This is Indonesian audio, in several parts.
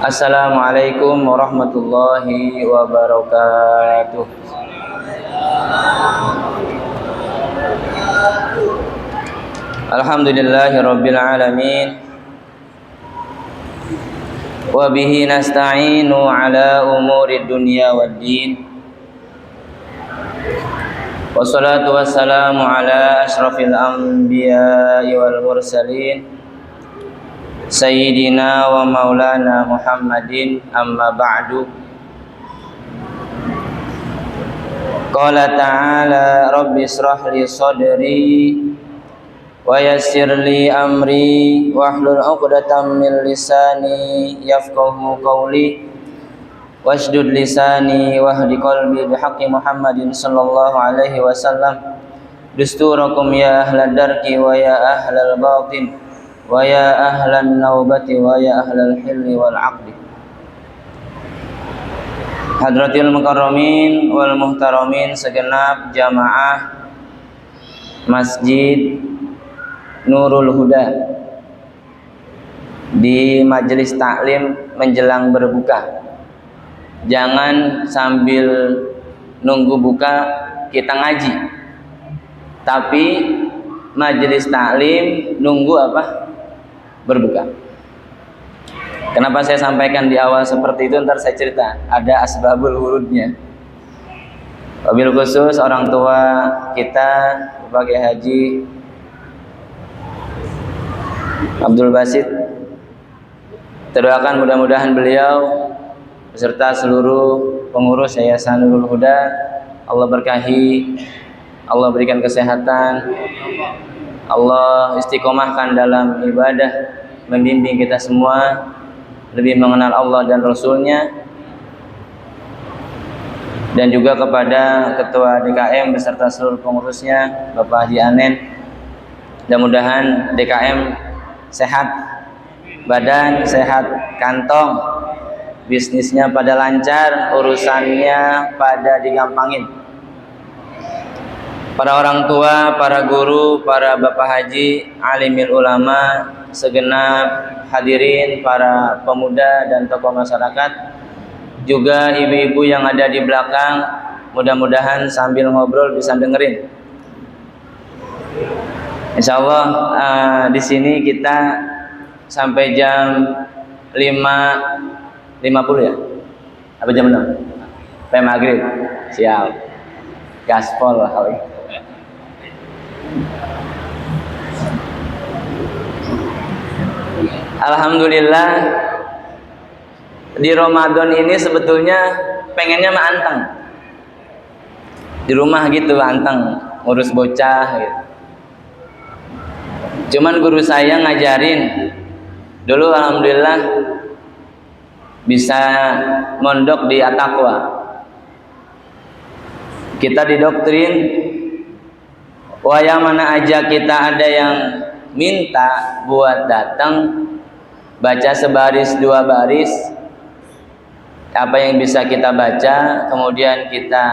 Assalamualaikum warahmatullahi wabarakatuh. Alhamdulillahi rabbil alamin. Wa bihi nasta'inu ala umuri dunya waddin. Wassalatu wassalamu ala asyrafil anbiya'i wal mursalin Sayyidina wa maulana Muhammadin, amma ba'du. Qala ta'ala rabbi israh li sadri wa yassir li amri wahlul 'uqdatam min lisani yafqahu qawli washdud lisani wahdi qalbi bihaqqi Muhammadin sallallahu alaihi wasallam. Dusturakum ya ahlad darki wa ya ahlal batin wa ya ahlan naubati wa ya ahlal hilli wal aqdi. Hadratil mukarramin wal muhtaramin, segenap jamaah Masjid Nurul Huda di majelis taklim menjelang berbuka. Jangan sambil nunggu buka kita ngaji, tapi majelis taklim nunggu apa? Berbuka. Kenapa saya sampaikan di awal seperti itu? Ntar saya cerita, ada asbabul wurudnya. Wabil khusus orang tua kita, Bapak Kiai Haji Abdul Basit, terdoakan mudah-mudahan beliau beserta seluruh pengurus Yayasan Nurul Huda Allah berkahi, Allah berikan kesehatan, Allah istiqomahkan dalam ibadah, membimbing kita semua lebih mengenal Allah dan Rasulnya. Dan juga kepada Ketua DKM beserta seluruh pengurusnya, Bapak Haji Anen. Mudah-mudahan DKM sehat badan, sehat kantong, bisnisnya pada lancar, urusannya pada digampangin. Para orang tua, para guru, para bapak haji, alimil ulama, segenap hadirin, para pemuda dan tokoh masyarakat, juga ibu-ibu yang ada di belakang, mudah-mudahan sambil ngobrol bisa dengerin. Insya Allah di sini kita sampai jam 5.50 ya? Apa jam 6? Sampai maghrib. Siap. Gaspol lah kali. Alhamdulillah, di Ramadan ini sebetulnya pengennya mah anteng di rumah gitu, anteng ngurus bocah gitu. Cuman guru saya ngajarin dulu, alhamdulillah bisa mondok di At-Taqwa. Kita didoktrin, yang mana aja kita ada yang minta buat datang, baca sebaris dua baris apa yang bisa kita baca, kemudian kita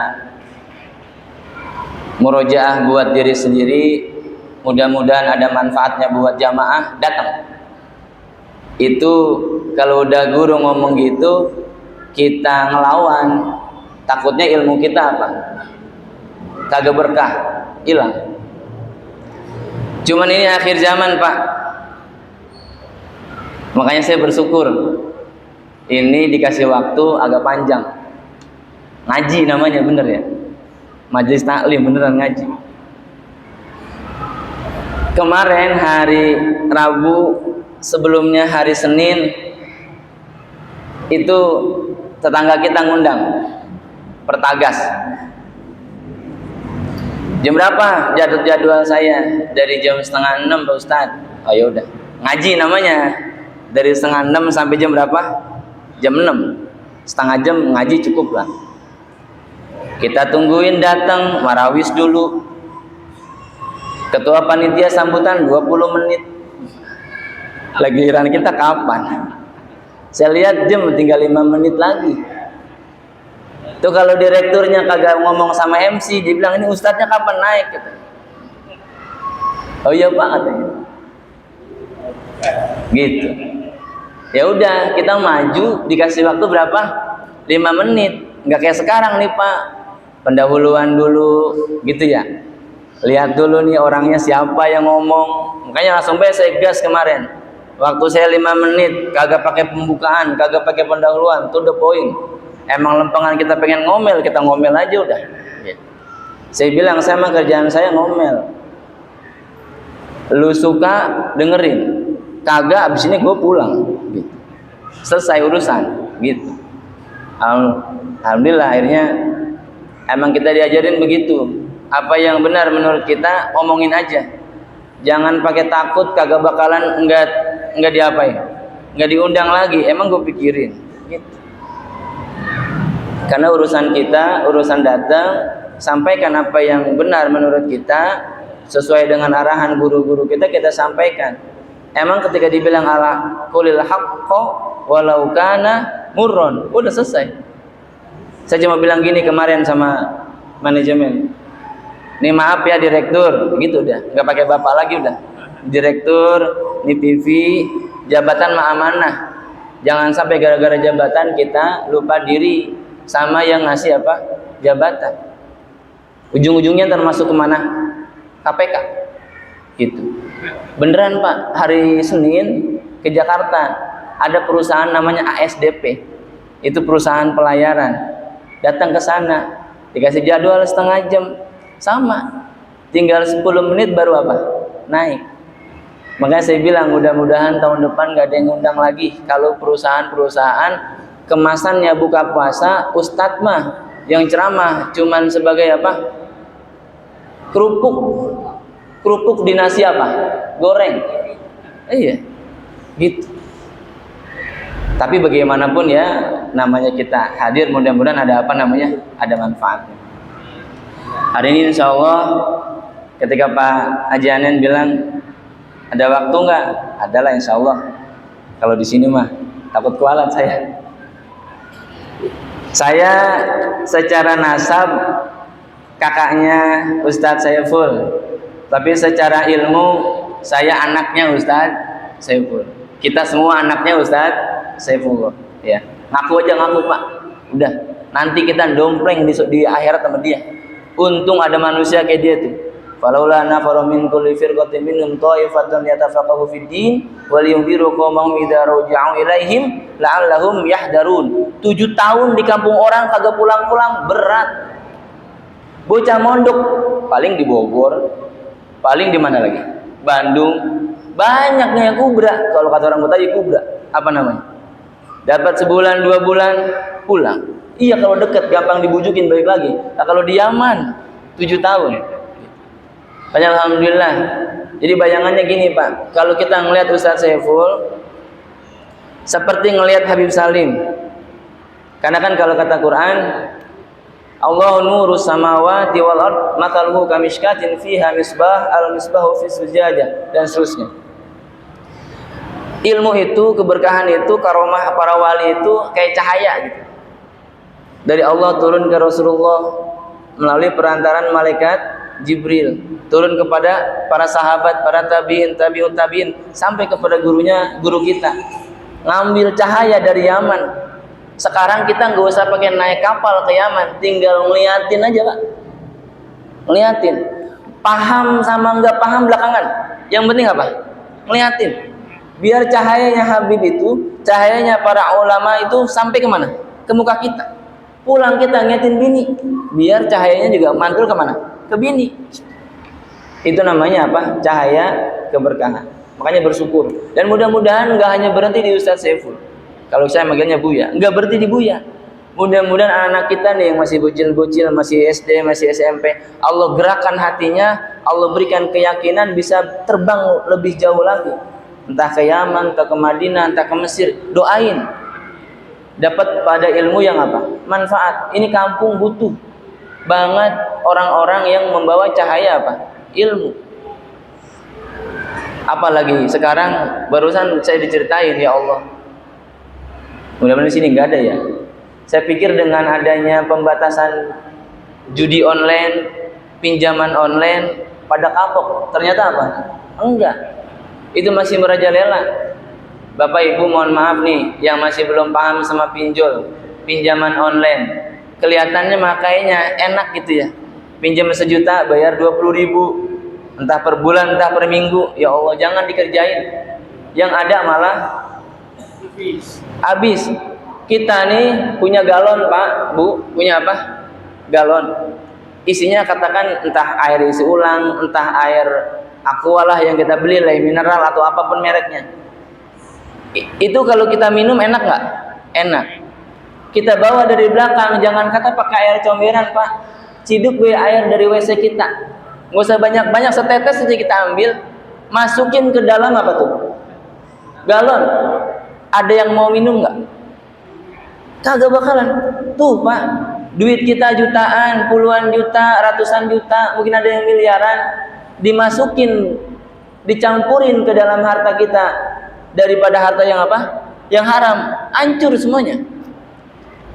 murojaah buat diri sendiri, mudah-mudahan ada manfaatnya buat jamaah, datang. Itu kalau udah guru ngomong gitu, kita ngelawan, takutnya ilmu kita apa? Kagak berkah, hilang. Cuman ini akhir zaman, Pak. Makanya saya bersyukur ini dikasih waktu agak panjang. Ngaji namanya, bener ya? Majelis taklim, beneran ngaji. Kemarin hari Rabu, sebelumnya hari Senin, itu tetangga kita ngundang pertagas. Jam berapa jadwal saya? Dari jam 5:30 Pak Ustadz. Oh ya udah, ngaji namanya. Dari 5:30 sampai jam berapa? Jam 6. Setengah jam ngaji cukup lah. Kita tungguin datang, marawis dulu. Ketua panitia sambutan 20 menit. Lagi giliran kita kapan? Saya lihat jam tinggal 5 menit lagi. Tuh kalau direkturnya kagak ngomong sama MC, dia bilang ini ustadznya kapan naik gitu. Oh iya Pak katanya. Gitu. Ya udah, kita maju dikasih waktu berapa? 5 menit. Nggak kayak sekarang nih Pak, pendahuluan dulu gitu ya. Lihat dulu nih orangnya siapa yang ngomong. Makanya langsung saya gas kemarin. Waktu saya 5 menit, kagak pakai pembukaan, kagak pakai pendahuluan, to the point. Emang lempengan kita pengen ngomel, kita ngomel aja udah. Saya bilang, saya mah kerjaan saya ngomel. Lu suka dengerin, kagak abis ini gue pulang. Gitu. Selesai urusan, gitu. Alhamdulillah akhirnya emang kita diajarin begitu. Apa yang benar menurut kita omongin aja. Jangan pakai takut kagak bakalan enggak diapain. Enggak diundang lagi. Emang gue pikirin. Gitu. Karena urusan kita, urusan datang, sampaikan apa yang benar menurut kita sesuai dengan arahan guru-guru kita sampaikan. Emang ketika dibilang ala qulil haqqo walau kana murron, udah selesai. Saya cuma bilang gini kemarin sama manajemen. Nih maaf ya direktur, gitu udah. Enggak pakai bapak lagi udah. Direktur, nih PV, jabatan mah amanah. Jangan sampai gara-gara jabatan kita lupa diri sama yang ngasih apa? Jabatan. Ujung-ujungnya termasuk kemana? KPK. Gitu. Beneran Pak, hari Senin ke Jakarta ada perusahaan namanya ASDP. Itu perusahaan pelayaran. Datang ke sana, dikasih jadwal setengah jam. Sama. Tinggal 10 menit baru apa? Naik. Makanya saya bilang mudah-mudahan tahun depan gak ada yang ngundang lagi. Kalau perusahaan-perusahaan kemasannya buka puasa, ustadz mah yang ceramah cuman sebagai apa? Kerupuk di nasi apa? Goreng. Iya. Gitu. Tapi bagaimanapun ya, namanya kita hadir, mudah-mudahan ada apa namanya? Ada manfaatnya. Hari ini insya Allah ketika Pak Haji Anen bilang ada waktu nggak? Adalah insya Allah. Kalau di sini mah takut kualat saya. Saya secara nasab kakaknya Ustadz Saiful, tapi secara ilmu saya anaknya Ustadz Saiful. Kita semua anaknya Ustadz Saiful. Ya, ngaku aja ngaku Pak. Udah, nanti kita dompleng di akhirat sama dia. Untung ada manusia kayak dia tuh. Falaula nafaru min kulli firqatin minhum ta'ifatun yatafaqahu fid din wa liyunziru qaumahum idza raja'u ilaihim la'allahum yahdarun. 7 tahun di kampung orang kagak pulang-pulang, berat. Bocah mondok paling di Bogor, paling di mana lagi? Bandung. Banyaknya yang kubra, kalau kata orang Betawi kubra. Apa namanya? Dapat sebulan 2 bulan pulang. Iya kalau deket gampang dibujukin balik lagi. Nah kalau di Yaman 7 tahun. Banyak alhamdulillah. Jadi bayangannya gini Pak, kalau kita ngelihat Ustadz Saiful seperti ngelihat Habib Salim. Karena kan kalau kata Quran, Allahu nurus samawati wal ard mathaluhu kamishkatin fiha misbah al-misbahu fi zujaja dan seterusnya. Ilmu itu, keberkahan itu, karomah para wali itu kayak cahaya gitu. Dari Allah turun ke Rasulullah melalui perantaran malaikat Jibril, turun kepada para sahabat, para tabi'in, tabi'ut tabi'in, sampai kepada guru kita. Ngambil cahaya dari Yaman. Sekarang kita nggak usah pakai naik kapal ke Yaman, tinggal ngeliatin aja Pak. Ngeliatin. Paham sama nggak paham belakangan. Yang penting apa? Ngeliatin. Biar cahayanya Habib itu, cahayanya para ulama itu sampai kemana? Ke muka kita. Pulang kita ngeliatin bini, biar cahayanya juga mantul kemana? Ke bini. Itu namanya apa? Cahaya keberkahan. Makanya bersyukur. Dan mudah-mudahan nggak hanya berhenti di Ustadz Saiful. Kalau saya manggilnya Buya, nggak berhenti di Buya. Mudah-mudahan anak-anak kita nih yang masih bocil-bocil, masih SD, masih SMP, Allah gerakkan hatinya, Allah berikan keyakinan bisa terbang lebih jauh lagi. Entah ke Yaman, entah ke Madinah, entah ke Mesir. Doain. Dapat pada ilmu yang apa? Manfaat. Ini kampung butuh banget orang-orang yang membawa cahaya apa? Ilmu. Apalagi sekarang barusan saya diceritain ya Allah. Mudah-mudahan di sini nggak ada ya. Saya pikir dengan adanya pembatasan judi online, pinjaman online pada kapok. Ternyata apa? Enggak. Itu masih merajalela. Bapak Ibu mohon maaf nih yang masih belum paham sama pinjol, pinjaman online. Kelihatannya makanya enak gitu ya. Pinjam 1 juta bayar 20.000, entah per bulan entah per minggu. Ya Allah, jangan dikerjain. Yang ada malah habis. Kita nih punya galon Pak, Bu, punya apa? Galon. Isinya katakan entah air isi ulang, entah air aqua lah yang kita beli, lah mineral atau apapun mereknya. Itu kalau kita minum enak nggak? Enak. Kita bawa dari belakang, jangan kata pakai air comberan Pak, ciduk air dari WC kita. Nggak usah banyak-banyak, setetes saja kita ambil, masukin ke dalam apa tuh? Galon. Ada yang mau minum nggak? Kagak bakalan. Tuh Pak, duit kita jutaan, puluhan juta, ratusan juta, mungkin ada yang miliaran, dimasukin, dicampurin ke dalam harta kita daripada harta yang apa? Yang haram, hancur semuanya.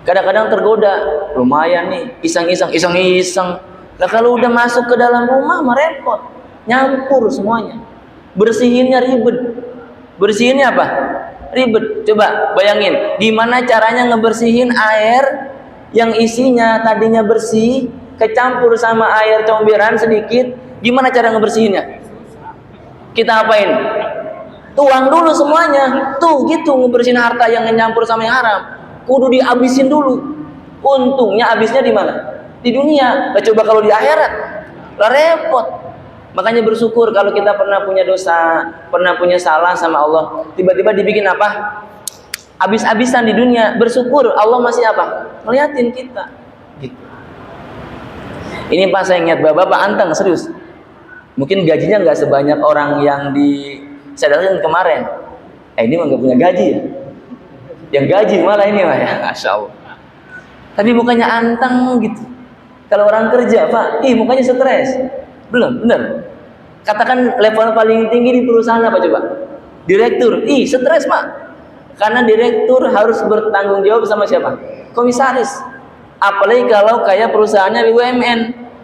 Kadang-kadang tergoda, lumayan nih, iseng-iseng. Lah kalau udah masuk ke dalam rumah mah repot, nyampur semuanya. Bersihinnya ribet. Bersihinnya apa? Ribet. Coba bayangin, gimana caranya ngebersihin air yang isinya tadinya bersih, kecampur sama air comberan sedikit, gimana cara ngebersihinnya? Kita apain? Tuang dulu semuanya. Tuh gitu ngebersihin harta yang nyampur sama yang haram. Kudu dihabisin dulu. Untungnya habisnya di mana? Di dunia. Nah, coba kalau di akhirat, lah repot. Makanya bersyukur kalau kita pernah punya dosa, pernah punya salah sama Allah, tiba-tiba dibikin apa? Habis-habisan di dunia. Bersyukur Allah masih apa? Ngeliatin kita. Gitu. Ini Pak, saya ingat Bapak anteng serius. Mungkin gajinya nggak sebanyak orang yang saya datangin kemarin. Ini mah nggak punya gaji ya. Yang gaji malah ini mah ya, Masya Allah. Tapi mukanya anteng gitu. Kalau orang kerja Pak, mukanya stres. Belum, bener. Katakan level paling tinggi di perusahaan apa coba? Direktur, stres Pak. Karena direktur harus bertanggung jawab sama siapa? Komisaris. Apalagi kalau kayak perusahaannya BUMN,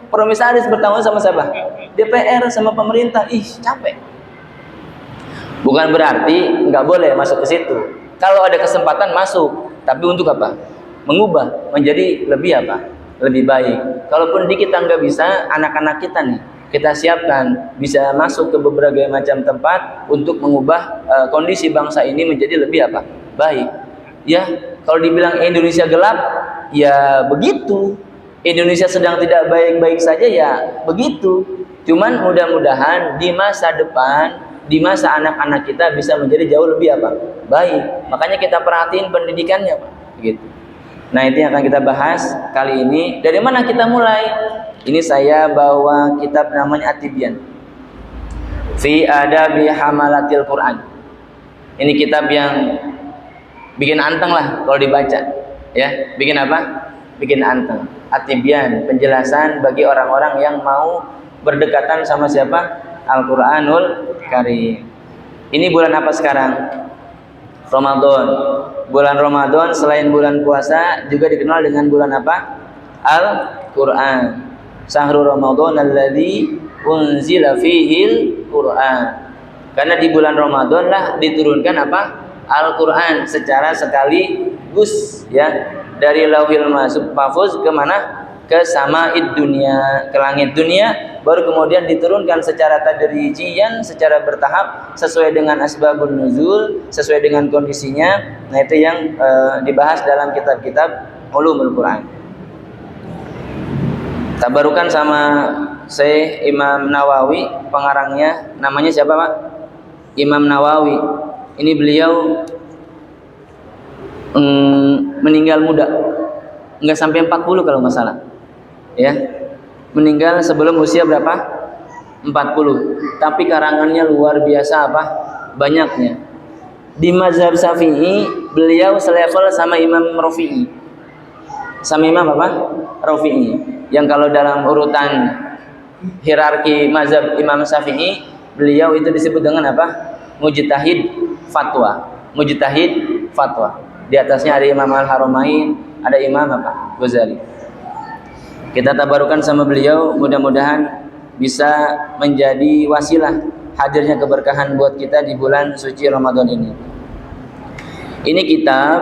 komisaris bertanggung jawab sama siapa? DPR, sama pemerintah. Capek. Bukan berarti nggak boleh masuk ke situ. Kalau ada kesempatan masuk, tapi untuk apa? Mengubah menjadi lebih apa? Lebih baik. Kalaupun di kita nggak bisa, anak-anak kita nih kita siapkan bisa masuk ke berbagai macam tempat untuk mengubah kondisi bangsa ini menjadi lebih apa? Baik. Ya, kalau dibilang Indonesia gelap, ya begitu. Indonesia sedang tidak baik-baik saja, ya begitu. Cuman mudah-mudahan di masa depan, di masa anak-anak kita bisa menjadi jauh lebih apa? Baik. Makanya kita perhatiin pendidikannya, Pak. Gitu. Nah, itu yang akan kita bahas kali ini. Dari mana kita mulai? Ini saya bawa kitab namanya At-Tibyan Fi Adabi Hamalatil Quran. Ini kitab yang bikin anteng lah kalau dibaca. Ya, bikin apa? Bikin anteng. At-Tibyan, penjelasan bagi orang-orang yang mau berdekatan sama siapa? Al-Quranul Karim. Ini bulan apa sekarang? Ramadan. Bulan Ramadan selain bulan puasa juga dikenal dengan bulan apa? Al-Quran. Syahrul Ramadan alladzi unzila fihil Quran. Karena di bulan Ramadan lah diturunkan apa? Al-Quran secara sekaligus, ya, dari Lauhil Mahfuz ke mana? Ke sama'id dunia, ke langit dunia, baru kemudian diturunkan secara tadrijian, secara bertahap sesuai dengan asbabun nuzul, sesuai dengan kondisinya. Nah, itu yang dibahas dalam kitab-kitab ulumul Quran. Tabarukan sama Syekh Imam Nawawi, pengarangnya namanya siapa Pak? Imam Nawawi. Ini beliau meninggal muda, nggak sampai 40 kalau nggak salah. Ya, meninggal sebelum usia berapa? 40. Tapi karangannya luar biasa apa? Banyaknya. Di mazhab Syafi'i beliau selevel sama Imam Rafi'i. Sama Imam apa? Rafi'i. Yang kalau dalam urutan hierarki mazhab Imam Syafi'i, beliau itu disebut dengan apa? Mujtahid fatwa. Mujtahid fatwa. Di atasnya ada Imam Al-Haramain, ada Imam apa? Ghazali. Kita tabarukan sama beliau, mudah-mudahan bisa menjadi wasilah hadirnya keberkahan buat kita di bulan suci Ramadan ini. Ini kitab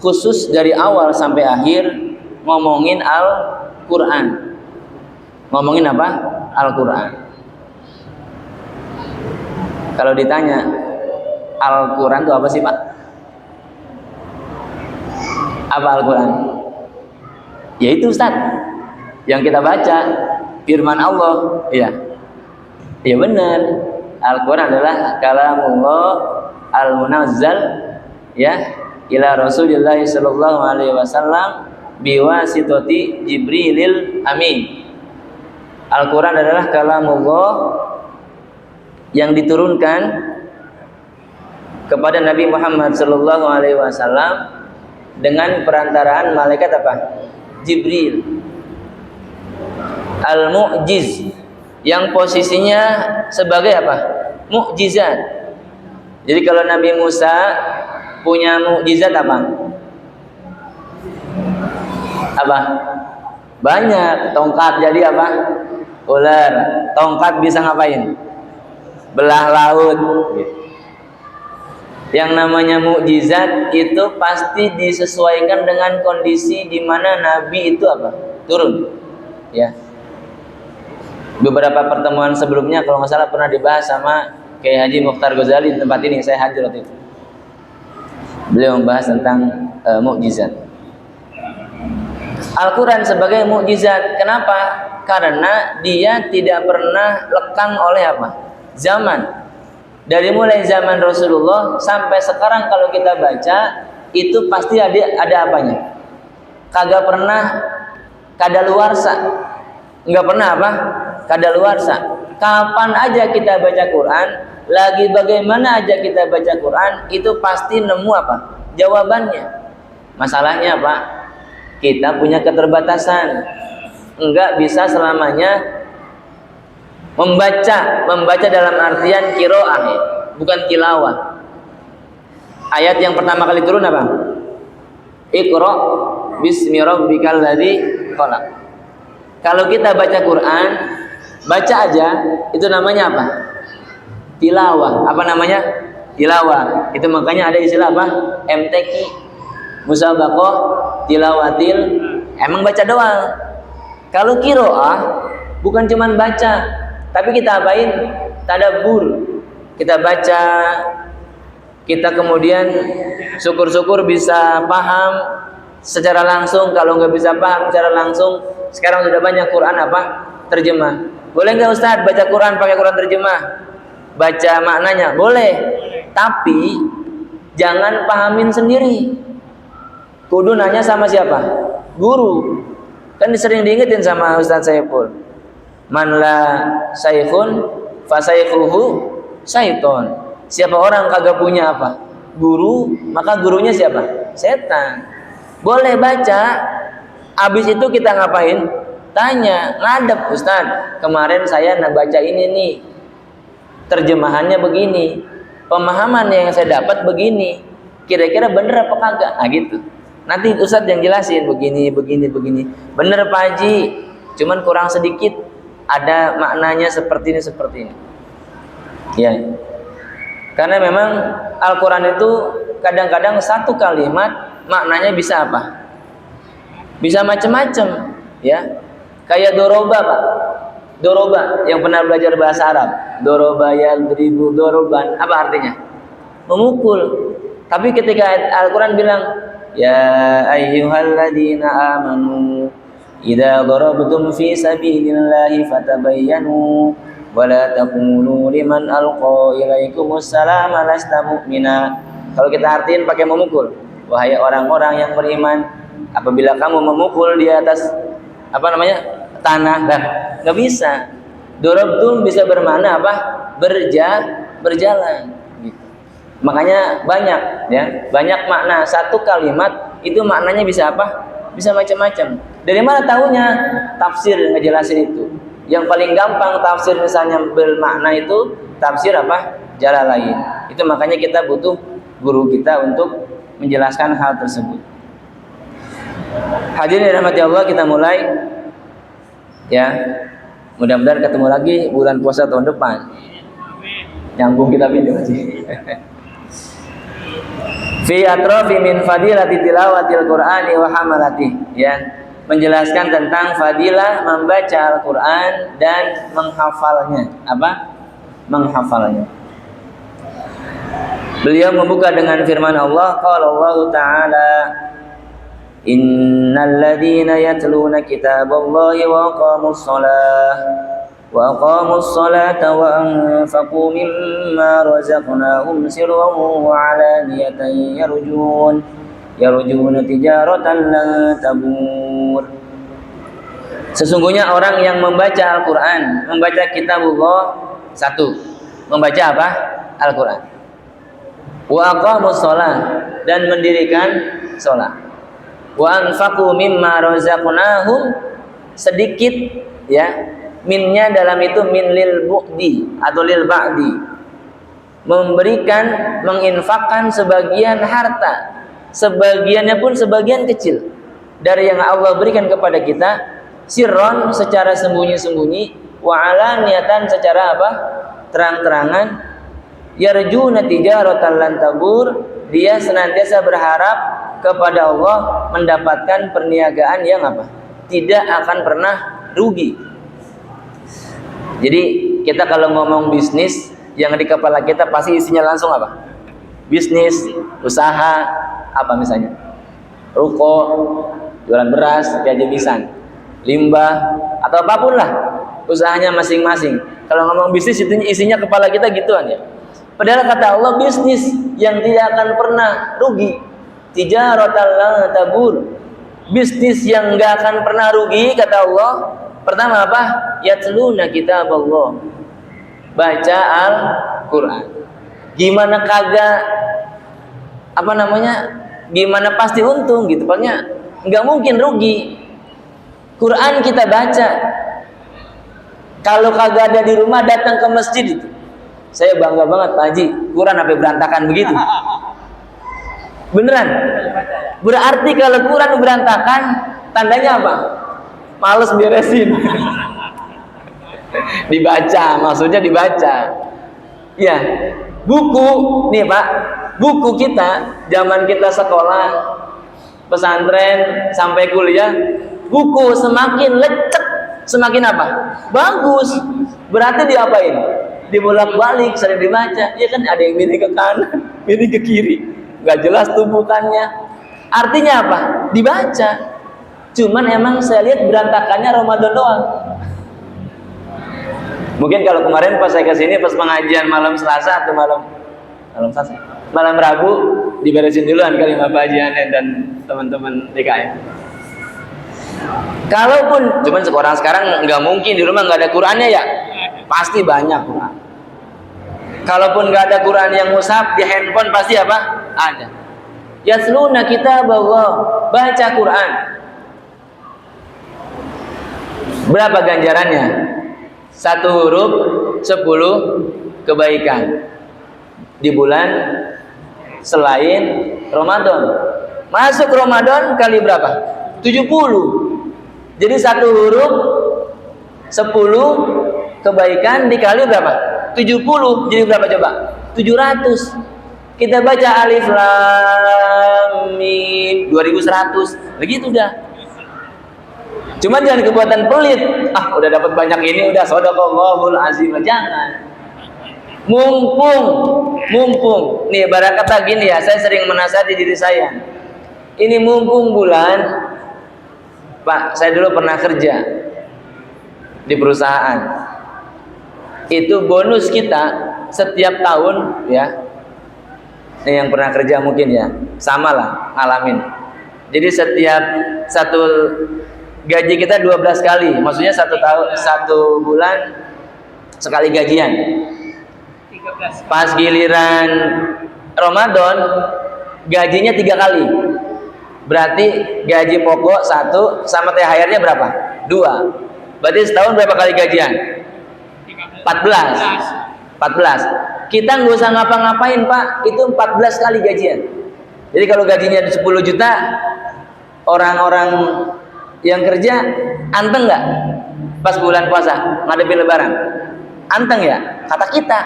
khusus dari awal sampai akhir ngomongin Al-Quran. Ngomongin apa? Al-Quran. Kalau ditanya Al-Quran itu apa sih Pak? Apa Al-Quran? Yaitu Ustaz yang kita baca firman Allah. Iya. Ya benar. Al-Quran adalah kalamullah al-munazzal ya ila Rasulillah sallallahu alaihi wasallam biwasitati Jibrilil Amin. Al-Quran adalah kalamullah yang diturunkan kepada Nabi Muhammad sallallahu alaihi wasallam dengan perantaraan malaikat apa? Jibril. Al-Mu'jiz yang posisinya sebagai apa? Mukjizat. Jadi kalau Nabi Musa punya mukjizat apa? Apa? Banyak. Tongkat jadi apa? Ular. Tongkat bisa ngapain? Belah laut. Yang namanya mukjizat itu pasti disesuaikan dengan kondisi di mana Nabi itu apa? Turun. Ya. Beberapa pertemuan sebelumnya kalau nggak salah pernah dibahas sama Kiai Haji Mukhtar Ghazali di tempat ini, saya hadir waktu itu. Beliau membahas tentang mukjizat. Al-Quran sebagai mukjizat. Kenapa? Karena dia tidak pernah lekang oleh apa? Zaman. Dari mulai zaman Rasulullah sampai sekarang kalau kita baca itu pasti ada apanya? Kagak pernah kadaluarsa. Enggak pernah apa? Kadaluarsa. Kapan aja kita baca Quran, lagi bagaimana aja kita baca Quran, itu pasti nemu apa? Jawabannya. Masalahnya apa? Kita punya keterbatasan. Enggak bisa selamanya membaca dalam artian qiraah, bukan tilawah. Ayat yang pertama kali turun apa? Iqra bismi rabbikal ladzi khalaq. Kalau kita baca Quran, baca aja, itu namanya apa? Tilawah. Apa namanya? Tilawah. Itu makanya ada istilah apa? MTQ, musabaqah tilawatil. Emang baca doang. Kalau qiraah bukan cuman baca, tapi kita apain? Tadabbur. Kita baca, kita kemudian syukur-syukur bisa paham secara langsung. Kalau nggak bisa paham secara langsung, sekarang sudah banyak Quran apa? Terjemah. Boleh nggak Ustadz baca Quran pakai Quran terjemah? Baca maknanya? Boleh. Tapi jangan pahamin sendiri. Kudu nanya sama siapa? Guru. Kan sering diingetin sama Ustadz Saiful. Man la saikhun fa saikhuhu syaiton. Siapa orang kagak punya apa? Guru, maka gurunya siapa? Setan. Boleh baca, habis itu kita ngapain? Tanya, ngadep Ustaz, kemarin saya baca ini nih, terjemahannya begini, pemahaman yang saya dapat begini, kira-kira bener apa kagak? Nah gitu. Nanti Ustaz yang jelasin begini. Bener Pak Haji, cuman kurang sedikit, ada maknanya seperti ini. Ya. Karena memang Al-Quran itu kadang-kadang satu kalimat maknanya bisa apa? Bisa macam-macam, ya. Kayak doroba, Pak. Doroba yang pernah belajar bahasa Arab. Doroba yadribu doroban. Apa artinya? Memukul. Tapi ketika Al-Quran bilang, ya ayyuhalladzina amanu idza darabtum fi sabilillahi fatabayyanu wa la taqulu liman alqa ilaikumus salama lasta mu'mina. Kalau kita artiin pakai memukul, wahai orang-orang yang beriman, apabila kamu memukul di atas tanah, kan nggak bisa. Dorobtum bisa bermakna apa? Berjalan. Gitu. Makanya banyak makna. Satu kalimat itu maknanya bisa apa? Bisa macam-macam. Dari mana tahunya? Tafsir ngejelasin itu. Yang paling gampang tafsir misalnya bermakna itu tafsir apa? Jalalain. Itu makanya kita butuh guru kita untuk menjelaskan hal tersebut. Hadirin dirahmati Allah, kita mulai ya. Mudah-mudahan ketemu lagi bulan puasa tahun depan. Nyambung kita pindah sih. fi atrafi min fadilati tilawatil Qur'ani wa hamalati, ya, menjelaskan tentang fadilah membaca Al-Qur'an dan menghafalnya. Apa? Menghafalnya. Beliau membuka dengan firman Allah, qala Allah Ta'ala, innal ladzina yatluna kitaballahi wa aqamus salata wa anfaqu mimma razaqnahum sirran wa 'alaniyatan yarjuna tijaratan lan tabur. Sesungguhnya orang yang membaca Al-Qur'an, membaca kitabullah, satu, membaca apa? Al-Qur'an. Wa aqamus shalah, dan mendirikan shalah. Wa anfaqu mimma razaqnahum, sedikit, ya, minnya dalam itu min lil bu'di atau lil ba'di, memberikan, menginfakkan sebagian harta, sebagiannya pun sebagian kecil dari yang Allah berikan kepada kita, sirron, secara sembunyi-sembunyi, wa alaniyatan, secara apa? Terang-terangan, yarjuna tijaratan lan tabur, dia senantiasa berharap kepada Allah mendapatkan perniagaan yang apa? Tidak akan pernah rugi. Jadi kita kalau ngomong bisnis, yang di kepala kita pasti isinya langsung apa? Bisnis, usaha, apa misalnya? Ruko, jualan beras, jajan-jajan, limbah, atau apapun lah usahanya masing-masing. Kalau ngomong bisnis itu isinya kepala kita gituan, ya. Padahal kata Allah, bisnis yang tidak akan pernah rugi, tijaratan lan tabur, bisnis yang enggak akan pernah rugi, kata Allah. Pertama apa? Yatluna kitaballah, baca Al-Qur'an. Gimana kagak, apa namanya, gimana pasti untung gitu, pokoknya enggak mungkin rugi. Quran kita baca, kalau kagak ada di rumah datang ke masjid itu. Saya bangga banget Pak Haji, Quran sampai berantakan begitu. Beneran? Berarti kalau Quran berantakan, tandanya apa? Males beresin. Dibaca, maksudnya dibaca. Ya, buku nih Pak, buku kita zaman kita sekolah, pesantren sampai kuliah, buku semakin lecek, semakin apa? Bagus. Berarti diapain? Dibolak-balik, sering dibaca. Ya kan, ada yang milih ke kanan, milih ke kiri, nggak jelas tumpukannya. Artinya apa? Dibaca. Cuman emang saya lihat berantakannya Ramadan doang. Mungkin kalau kemarin pas saya kesini pas pengajian malam Selasa atau malam Rabu, diberesin duluan kali Bapak Haji Anen dan teman-teman DKM. Kalaupun, cuman sekarang nggak mungkin di rumah nggak ada Qurannya, ya pasti banyak Quran. Kalaupun nggak ada Quran yang mushaf, di handphone pasti apa? Ada. Yasluna kitaballah, baca Quran. Berapa ganjarannya? 1 huruf 10 kebaikan di bulan selain Ramadan. Masuk Ramadan kali berapa? 70. Jadi 1 huruf 10 kebaikan dikali berapa? 70. Jadi berapa coba? 700. Kita baca alif lam mim 2100. Begitu dah. Cuman jangan kebuatan pelit. Ah, udah dapat banyak ini, udah shadaqallahul azim. Jangan. Mumpung. Nih ibarat kata gini ya, saya sering menasihati diri saya. Ini mumpung bulan, Pak, saya dulu pernah kerja di perusahaan. Itu bonus kita setiap tahun, ya. Ini yang pernah kerja mungkin ya, sama lah ngalamin. Jadi setiap satu gaji kita 12 kali, maksudnya 1 bulan sekali gajian. 13. Pas giliran Ramadan gajinya 3 kali. Berarti gaji pokok 1 sama THR-nya berapa? 2. Berarti setahun berapa kali gajian? 14. Kita nggak usah ngapa-ngapain Pak, itu 14 kali gajian. Jadi kalau gajinya 10 juta, orang-orang yang kerja anteng nggak pas bulan puasa ngadepin lebaran? Anteng ya? Kata kita.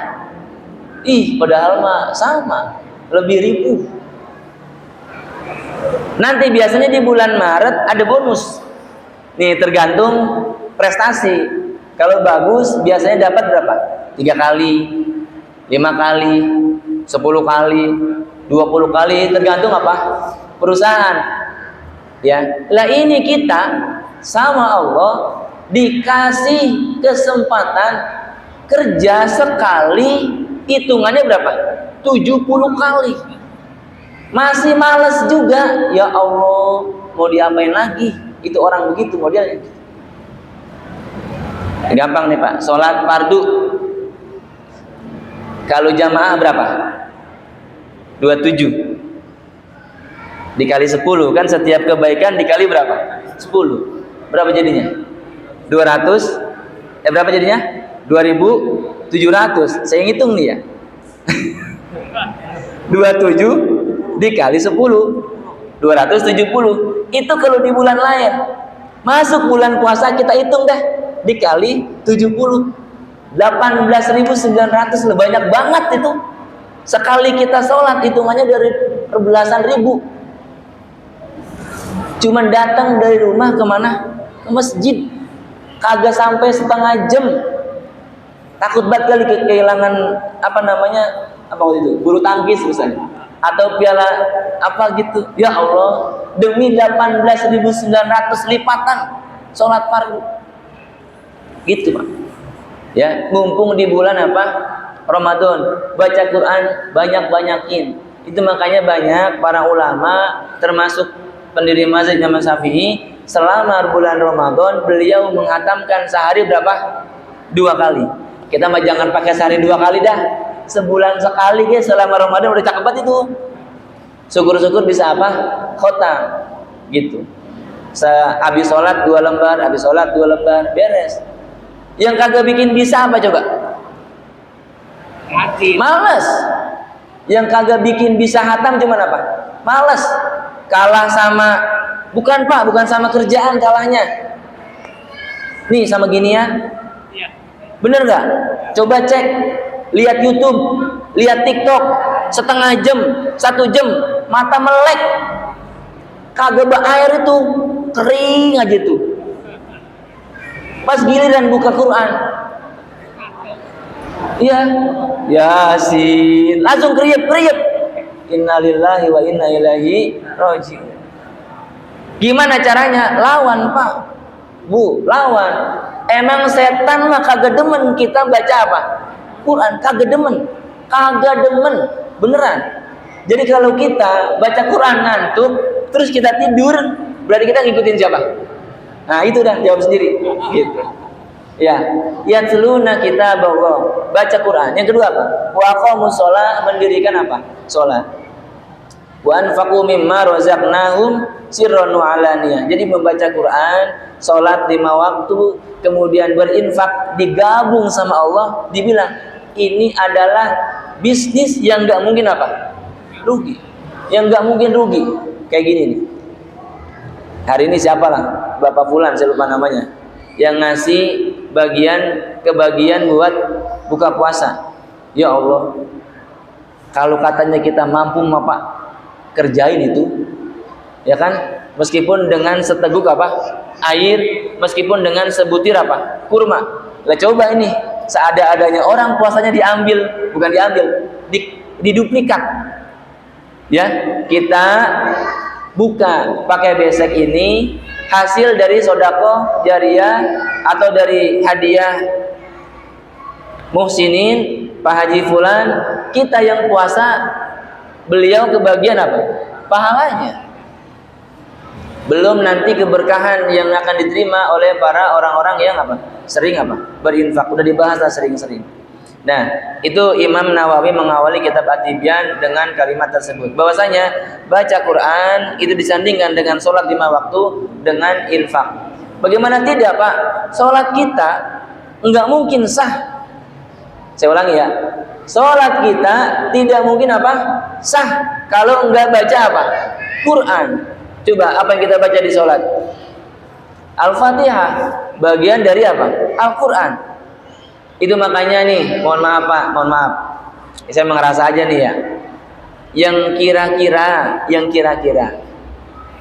Ih, padahal mah sama, lebih ribu. Nanti biasanya di bulan Maret ada bonus. Nih tergantung prestasi. Kalau bagus biasanya dapat berapa? 3 kali, 5 kali, 10 kali, 20 kali, tergantung apa? Perusahaan. Ya. Lah ini kita sama Allah dikasih kesempatan kerja sekali, hitungannya berapa? 70 kali. Masih males juga. Ya Allah, mau diapain lagi? Itu orang begitu modelnya. Gampang nih Pak, sholat fardu kalau jamaah berapa? 27 dikali 10, kan setiap kebaikan dikali berapa? 10. Berapa jadinya? 200. Berapa jadinya? 2700. Saya ngitung nih ya. 27 dikali 10, 270. Itu kalau di bulan lain. Masuk bulan puasa kita hitung dah, dikali 70, 18.900. Banyak banget itu. Sekali kita sholat hitungannya dari belasan ribu. Cuman datang dari rumah kemana? Ke masjid. Kagak sampai setengah jam. Takut banget kali kehilangan apa namanya? Apa waktu itu? Bulu tangkis misalnya. Atau piala apa gitu. Ya Allah, demi 18.900 lipatan sholat fardu. Gitu Pak. Ya, mumpung di bulan apa? Ramadan. Baca Quran banyak-banyakin. Itu makanya banyak para ulama termasuk pendiri mazhab Imam Syafi'i, selama bulan Ramadan beliau menghatamkan sehari berapa? 2 kali. Kita mah jangan pakai sehari 2 kali dah. Sebulan sekali guys, selama Ramadan udah cakep banget itu. Syukur-syukur bisa apa? Khotam. Gitu. Habis sholat 2 lembar, habis sholat 2 lembar, beres. Yang kagak bikin bisa apa coba? Males. Yang kagak bikin bisa hatam cuman apa? Males. Kalah sama, bukan Pak, bukan sama kerjaan kalahnya. Nih sama ginian. Bener gak? Coba cek, lihat YouTube, lihat TikTok, setengah jam, 1 jam, mata melek, kagak air itu, kering aja tuh. Pas giliran buka Quran, iya, Yasin, langsung kriep-kriep. Innalillahi wa inna ilaihi raji'un. Gimana caranya? Lawan Pak, Bu, lawan. Emang setan mah kagak demen kita baca apa? Quran, kagak demen. Kagak demen, beneran. Jadi kalau kita baca Quran ngantuk, terus kita tidur, berarti kita ngikutin siapa? Nah, itu dah, jawab sendiri. Gitu. Ya, yatluna kitaballah, baca Quran. Yang kedua apa? Wa aqamus shalah, mendirikan apa? Salat. Wa anfaqu mimma razaqnahum sirran wa alaniyah. Jadi membaca Quran, salat 5 waktu, kemudian berinfak, digabung sama Allah, dibilang ini adalah bisnis yang enggak mungkin apa? Rugi. Yang enggak mungkin rugi. Kayak gini nih. Hari ini siapalah? Bapak Fulan, saya lupa namanya, yang ngasih kebagian buat buka puasa. Ya Allah, kalau katanya kita mampu Pak, kerjain itu, ya kan? Meskipun dengan seteguk apa? Air, meskipun dengan sebutir apa? Kurma. Lah coba ini, seada-adanya orang puasanya diambil, bukan diambil, diduplikat. Ya, kita buka pakai besek ini hasil dari sodako jariah atau dari hadiah muhsinin Pak Haji Fulan, kita yang puasa, beliau kebagian apa? Pahalanya. Belum nanti keberkahan yang akan diterima oleh para orang-orang yang apa? Sering apa? Berinfak. Udah dibahas lah sering-sering. Nah, itu Imam Nawawi mengawali kitab At-Tibyan dengan kalimat tersebut. Bahwasanya baca Quran itu disandingkan dengan sholat 5 waktu dengan infak. Bagaimana tidak Pak? Sholat kita enggak mungkin sah. Saya ulangi ya. Sholat kita tidak mungkin apa? Sah kalau enggak baca apa? Quran. Coba apa yang kita baca di sholat? Al-Fatihah. Bagian dari apa? Al-Quran. Itu makanya nih, mohon maaf Pak, mohon maaf. Saya mengerasa aja nih ya. Yang kira-kira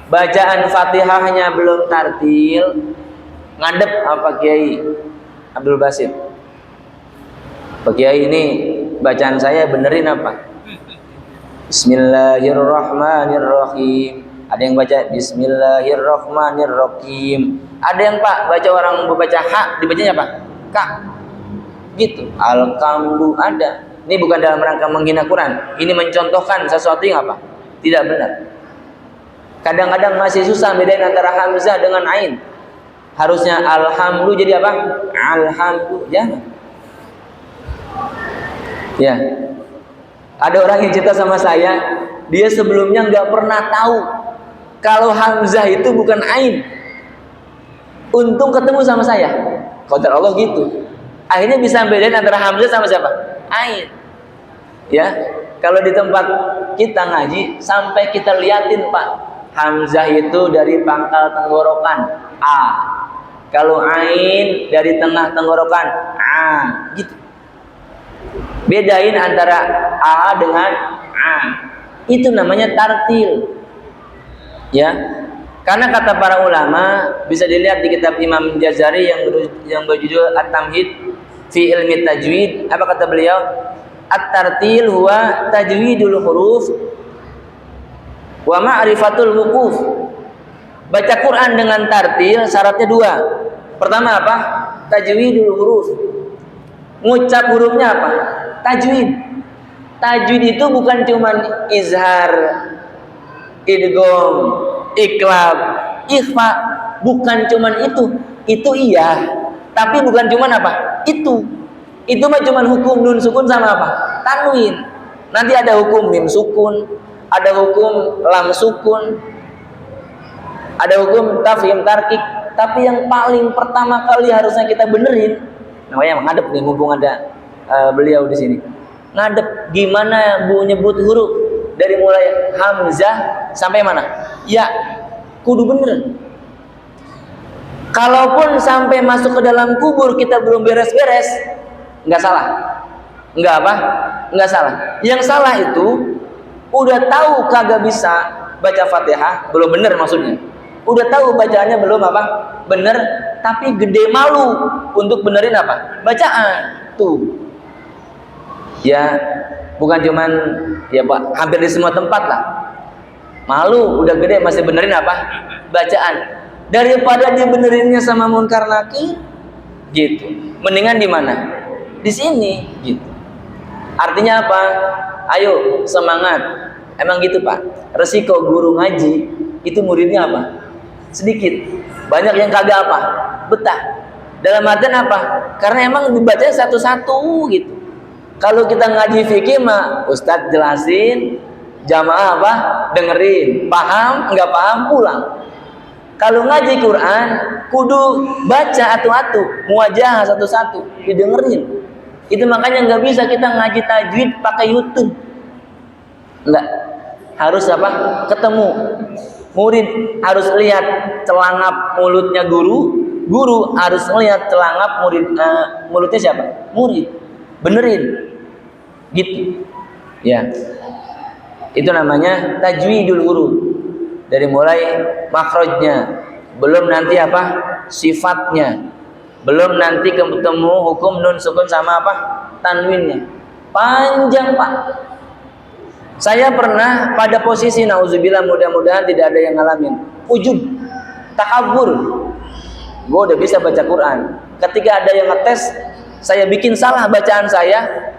bacaan Fatihahnya belum tartil, ngadep apa Kiai Abdul Basit. Pak Kiai, ini bacaan saya benerin apa? Bismillahirrahmanirrahim. Ada yang baca Bismillahirrahmanirrahim. Ada yang Pak baca, orang membaca hak dibacanya apa? Kak. Gitu. Alkamdu ada. Ini bukan dalam rangka menghina Quran. Ini mencontohkan sesuatu yang apa? Tidak benar. Kadang-kadang masih susah bedain antara hamzah dengan ain. Harusnya alhamdu jadi apa? Alhamdu. Jangan. Ya. Ada orang yang cerita sama saya, dia sebelumnya nggak pernah tahu kalau hamzah itu bukan ain. Untung ketemu sama saya. Qadar Allah gitu. Akhirnya bisa bedain antara hamzah sama siapa? Ain. Ya. Kalau di tempat kita ngaji sampai kita liatin Pak, hamzah itu dari pangkal tenggorokan A. Kalau ain dari tengah tenggorokan A, gitu. Bedain antara A dengan A. Itu namanya tartil. Ya. Karena kata para ulama, bisa dilihat di kitab Imam Jazari yang berjudul At-Tamhid fi Ilmi Tajwid. Apa kata beliau? At-tartil huwa tajwidul huruf wa ma'rifatul wuquf. Baca Quran dengan tartil syaratnya dua. Pertama apa? Tajwidul huruf. Ngucap hurufnya apa? Tajwid. Tajwid itu bukan cuma izhar, idgham, iqlab, ikhfa, bukan cuma itu. Itu iya, tapi bukan cuma apa? Itu mah cuma hukum nun sukun sama apa? Tanwin. Nanti ada hukum mim sukun, ada hukum lam sukun, ada hukum tafhim tarkik. Tapi yang paling pertama kali harusnya kita benerin, namanya ngadep nih, mumpung ada beliau di sini. Ngadep gimana Bu nyebut huruf dari mulai hamzah sampai mana? Ya, kudu bener. Kalaupun sampai masuk ke dalam kubur kita belum beres-beres, nggak salah. Nggak apa? Nggak salah. Yang salah itu udah tahu kagak bisa baca Fatihah, belum bener maksudnya. Udah tahu bacaannya belum apa? Bener, tapi gede malu untuk benerin apa? Bacaan. Tuh. Ya, bukan cuman ya Pak, hampir di semua tempat lah. Malu udah gede masih benerin apa? Bacaan. Daripada dia benerinnya sama munkar nakir gitu. Mendingan di mana? Di sini gitu. Artinya apa? Ayo semangat. Emang gitu Pak. Resiko guru ngaji itu muridnya apa? Sedikit. Banyak yang kagak apa? Betah. Dalam artian apa? Karena emang dibacanya satu-satu gitu. Kalau kita ngaji fikih mah Ustadz jelasin, jamaah apa? Dengerin. Paham? Enggak paham pulang. Kalau ngaji Quran kudu baca atu-atu, muwajahah satu-satu, didengerin. Itu makanya nggak bisa kita ngaji tajwid pakai YouTube. Enggak. Harus apa? Ketemu. Murid harus lihat celangap mulutnya guru, guru harus lihat celangap mulutnya siapa? Murid. Benerin. Gitu. Ya. Itu namanya tajwidul huruf. Dari mulai makhrajnya, belum nanti apa? Sifatnya. Belum nanti ketemu hukum nun sukun sama apa? Tanwinnya. Panjang, Pak. Saya pernah pada posisi nauzubillah, mudah-mudahan tidak ada yang ngalamin ujub, takabur. Gue udah bisa baca Quran. Ketika ada yang ngetes, saya bikin salah bacaan saya,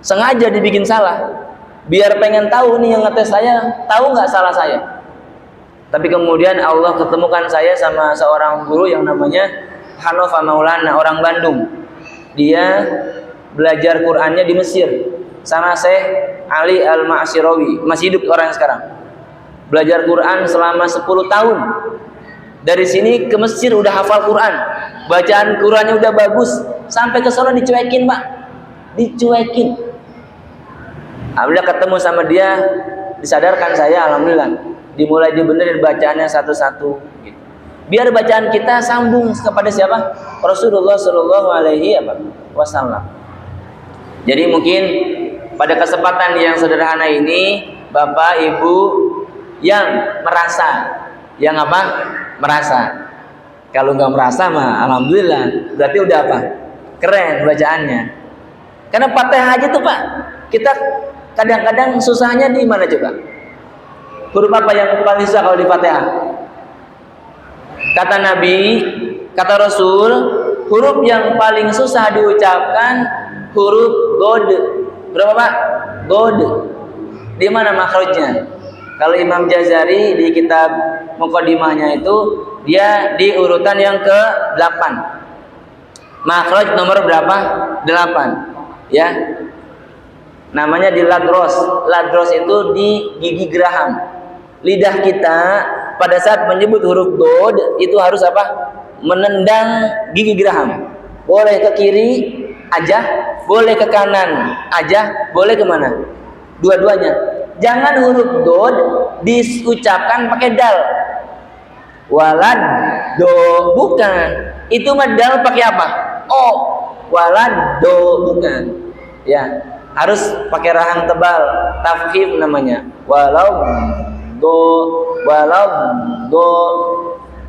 sengaja dibikin salah, biar pengen tahu nih yang ngetes saya, tahu nggak salah saya. Tapi kemudian Allah ketemukan saya sama seorang guru yang namanya Hanofa Maulana, orang Bandung. Dia belajar Qurannya di Mesir sama Syekh Ali Al-Ma'syirawi, masih hidup orang sekarang. Belajar Quran selama 10 tahun. Dari sini ke Mesir udah hafal Quran. Bacaan Qurannya udah bagus. Sampai ke sana dicuekin, Pak. Dicuekin. Alhamdulillah ketemu sama dia, disadarkan saya, alhamdulillah. Dimulai dibenerin bacaannya satu-satu. Biar bacaan kita sambung kepada siapa? Rasulullah Shallallahu Alaihi Wasallam. Jadi mungkin pada kesempatan yang sederhana ini, Bapak Ibu yang merasa yang apa? Merasa. Kalau nggak merasa mah alhamdulillah, berarti udah apa? Keren bacaannya. Karena Fatihah aja tuh Pak, kita kadang-kadang susahnya di mana coba? Huruf apa yang paling susah kalau di Fatihah? Kata Nabi, kata Rasul, huruf yang paling susah diucapkan huruf God. Berapa Pak? God. Di mana makhrajnya? Kalau Imam Jazari di kitab Muqaddimahnya itu dia di urutan yang ke-8. Makhraj nomor berapa? 8. Ya. Namanya di ladros. Ladros itu di gigi geraham. Lidah kita pada saat menyebut huruf dod itu harus apa? Menendang gigi geraham. Boleh ke kiri aja, boleh ke kanan aja, boleh kemana? Dua-duanya. Jangan huruf dod diucapkan pakai dal. Walad do bukan. Itu mah dal pakai apa? Oh, walad do bukan. Ya, harus pakai rahang tebal, tafkhim namanya. Walau do.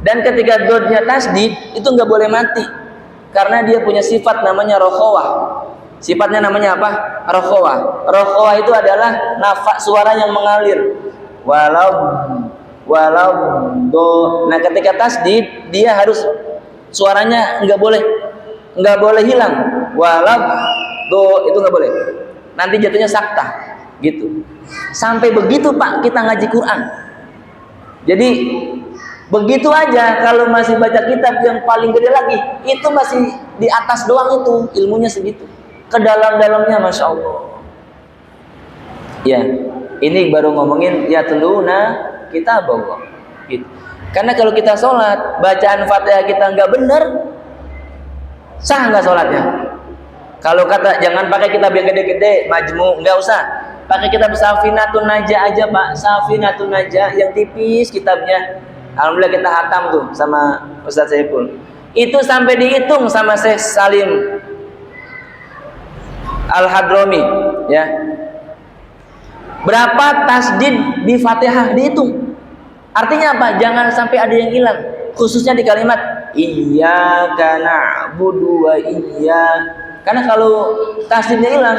Dan ketika dodnya tasdid itu nggak boleh mati karena dia punya sifat namanya rokhawah. Sifatnya namanya apa? Rokhawah. Rokhawah itu adalah nafas suara yang mengalir. Walau do. Nah ketika tasdid dia harus suaranya nggak boleh hilang. Walau do itu nggak boleh. Nanti jatuhnya saktah gitu. Sampai begitu Pak kita ngaji Quran. Jadi begitu aja kalau masih baca kitab yang paling gede lagi, itu masih di atas doang itu ilmunya segitu. Ke dalam-dalamnya Masya Allah. Ya, ini baru ngomongin ya tunduna kitab Allah. Gitu. Karena kalau kita sholat, bacaan Fatihah kita nggak benar, sah nggak sholatnya? Kalau kata jangan pakai kitab yang gede-gede, majmu, nggak usah. Pakai kitab Safinatun Najah aja Pak, Safinatun Najah yang tipis kitabnya. Alhamdulillah kita hatam tuh sama Ustaz Saiful. Itu sampai dihitung sama Syekh Salim Al-Hadrami, ya. Berapa tasdid di Fatihah dihitung? Artinya apa? Jangan sampai ada yang hilang. Khususnya di kalimat Iyyaka na'budu wa karena kalau tasdidnya hilang,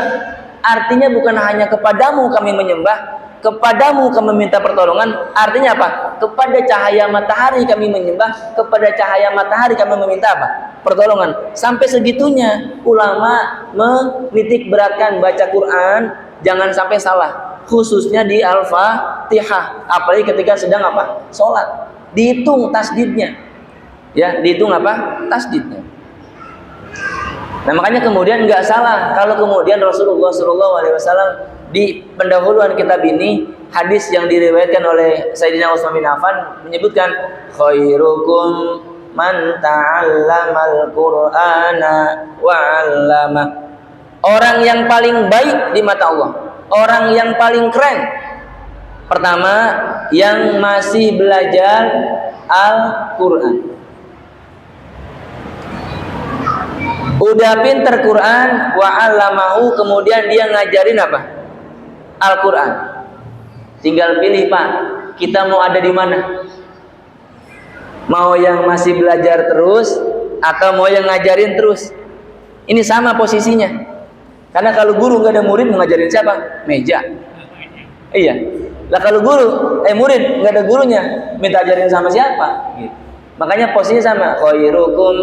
artinya bukan hanya kepadamu kami menyembah, kepadamu kami meminta pertolongan. Artinya apa? Kepada cahaya matahari kami menyembah, kepada cahaya matahari kami meminta apa? Pertolongan. Sampai segitunya ulama menitik beratkan baca Quran jangan sampai salah, khususnya di Al-Fatihah, apalagi ketika sedang apa? Sholat. Dihitung tasdidnya. Ya, dihitung apa? Tasdidnya. Nah, makanya kemudian nggak salah kalau kemudian Rasulullah SAW di pendahuluan kitab ini hadis yang diriwayatkan oleh Sayyidina Utsman bin Affan menyebutkan khairukum man ta'allamal Qur'ana wa 'allama. Orang yang paling baik di mata Allah, orang yang paling keren, pertama yang masih belajar Al-Qur'an. Udah pinter Quran wa 'allamahu, kemudian dia ngajarin apa? Al-Qur'an. Tinggal pilih Pak, kita mau ada di mana? Mau yang masih belajar terus atau mau yang ngajarin terus? Ini sama posisinya. Karena kalau guru nggak ada murid, mau ngajarin siapa? Meja. Iya. Lah kalau murid nggak ada gurunya, minta ajarin sama siapa? Gitu. Makanya posisinya sama. Khairukum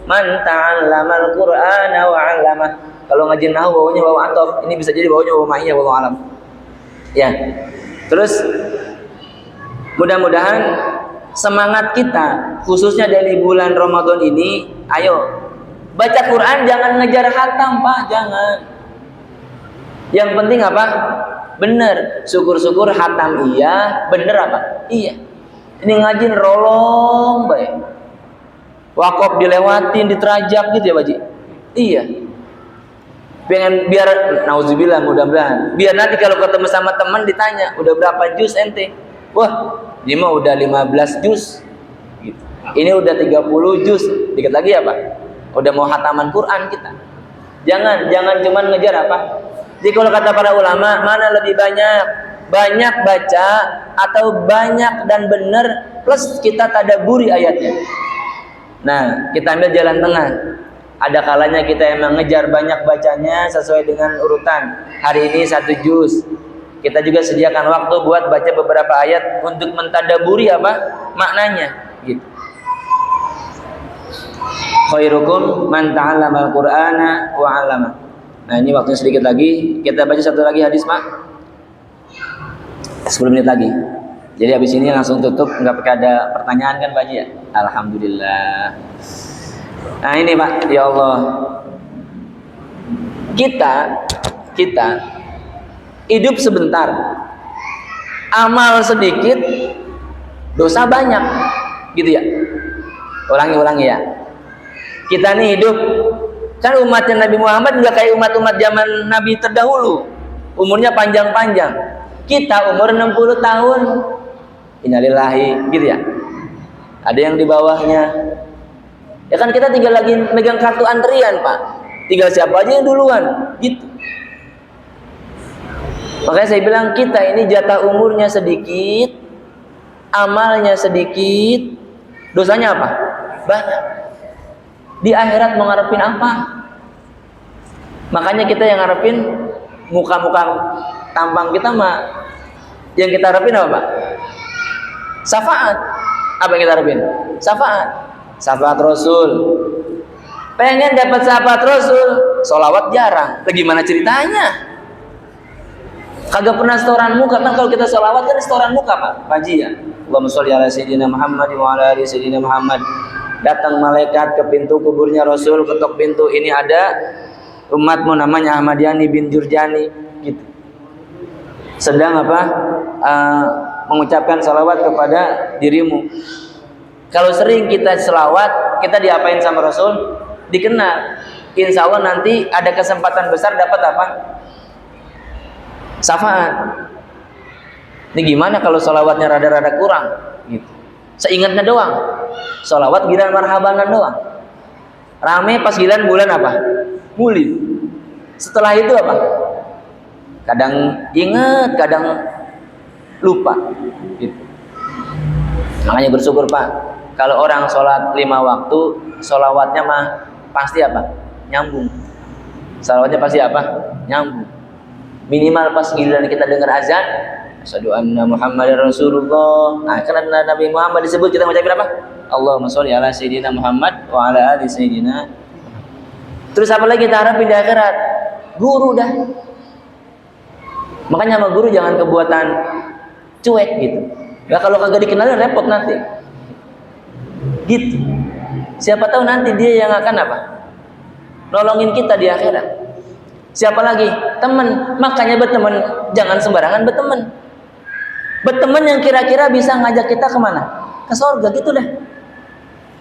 man ta'allamal Qur'ana wa 'allama. Kalau ngaji nahwu bawanya wawu ataf, ini bisa jadi bawanya wawu ma'iyah, wawu alam. Ya. Terus mudah-mudahan semangat kita khususnya dari bulan Ramadan ini, ayo baca Quran jangan ngejar khatam Pak, jangan. Yang penting apa? Bener. Syukur-syukur khatam iya, bener apa? Iya. Ini ngaji rolong baik. Wakaf dilewatin, diterajak gitu ya Pak Ji? Iya. Pengen biar nauzubillah, mudah-mudahan biar nanti kalau ketemu sama teman ditanya udah berapa juz ente, wah ini mah udah 15 juz gitu. Ini udah 30 juz, dikit lagi ya Pak, udah mau khataman Quran kita. Jangan cuman ngejar apa. Jadi kalau kata para ulama, mana lebih banyak banyak baca atau banyak dan benar plus kita tadaburi ayatnya. Nah, kita ambil jalan tengah. Ada kalanya kita emang ngejar banyak bacanya sesuai dengan urutan. Hari ini 1 juz. Kita juga sediakan waktu buat baca beberapa ayat untuk mentadaburi apa maknanya, gitu. Khairukum man ta'allama al-Qur'ana wa 'allama. Nah, ini waktunya sedikit lagi. Kita baca satu lagi hadis, Pak. 10 menit lagi. Jadi habis ini langsung tutup, nggak pakai ada pertanyaan kan Pak Haji ya? Alhamdulillah. Nah ini Pak, ya Allah. Kita hidup sebentar, amal sedikit, dosa banyak, gitu ya. Ulangi ya. Kita nih hidup, kan umatnya Nabi Muhammad nggak kayak umat-umat zaman Nabi terdahulu, umurnya panjang-panjang. Kita umur 60 tahun, innalillahi, gitu ya. Ada yang di bawahnya. Ya kan kita tinggal lagi megang kartu antrian Pak. Tinggal siapa aja yang duluan, gitu. Makanya saya bilang kita ini jatah umurnya sedikit, amalnya sedikit, dosanya apa? Banyak. Di akhirat mau ngarepin apa? Makanya kita yang ngarepin muka-muka tampang kita mah, yang kita harapin apa Pak? Syafaat. Apa yang kita harapin? Syafaat Rasul. Pengen dapat syafaat Rasul, sholawat jarang. Bagaimana ceritanya? Kagak pernah setoran muka kan? Kalau kita sholawat kan setoran muka Pak Haji ya. Allahumma sholli ala sayyidina Muhammad wa ala ali sayyidina Muhammad. Datang malaikat ke pintu kuburnya Rasul, ketok pintu, ini ada umatmu namanya Ahmad Yani bin Jurjani, gitu. Sedang apa? Mengucapkan salawat kepada dirimu. Kalau sering kita selawat, kita diapain sama Rasul? Dikenal. Insya Allah nanti ada kesempatan besar dapat apa? Syafaat. Ini gimana kalau salawatnya rada-rada kurang? Gitu. Seingatnya doang. Salawat giran marhabanan doang. Rame pas giliran bulan apa? Mulid. Setelah itu apa? Kadang ingat, kadang lupa, gitu. Makanya bersyukur Pak, kalau orang sholat 5 waktu, sholawatnya mah pasti apa? Nyambung. Sholawatnya pasti apa? Nyambung. Minimal pas giliran kita dengar azan, asyhadu anna Muhammadar Rasulullah. Nah, karena Nabi Muhammad disebut, kita ngucapin apa? Allahumma sholli ala sayyidina Muhammad wa ala ali sayyidina. Terus apa lagi kita harapin di akhirat? Guru dah. Makanya sama guru jangan kebuatan cuek gitu. Ya kalau kagak dikenalin repot nanti. Gitu. Siapa tahu nanti dia yang akan apa? Nolongin kita di akhirat. Siapa lagi? Teman. Makanya berteman jangan sembarangan berteman. Berteman yang kira-kira bisa ngajak kita kemana? Ke surga gitu dah.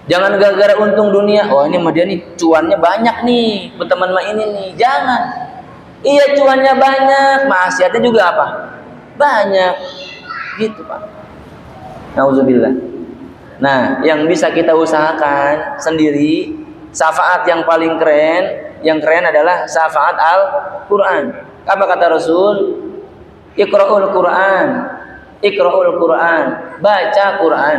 Jangan gara-gara untung dunia. Oh ini mah dia nih cuannya banyak nih. Berteman sama ini nih. Jangan. Iya cuannya banyak, maksiatnya juga apa? Banyak. Gitu Pak. Nauzubillah. Nah, yang bisa kita usahakan sendiri, syafaat yang paling keren, yang keren adalah syafaat Al-Quran. Apa kata Rasul? Iqra'ul Quran. Iqra'ul Quran. Baca Quran.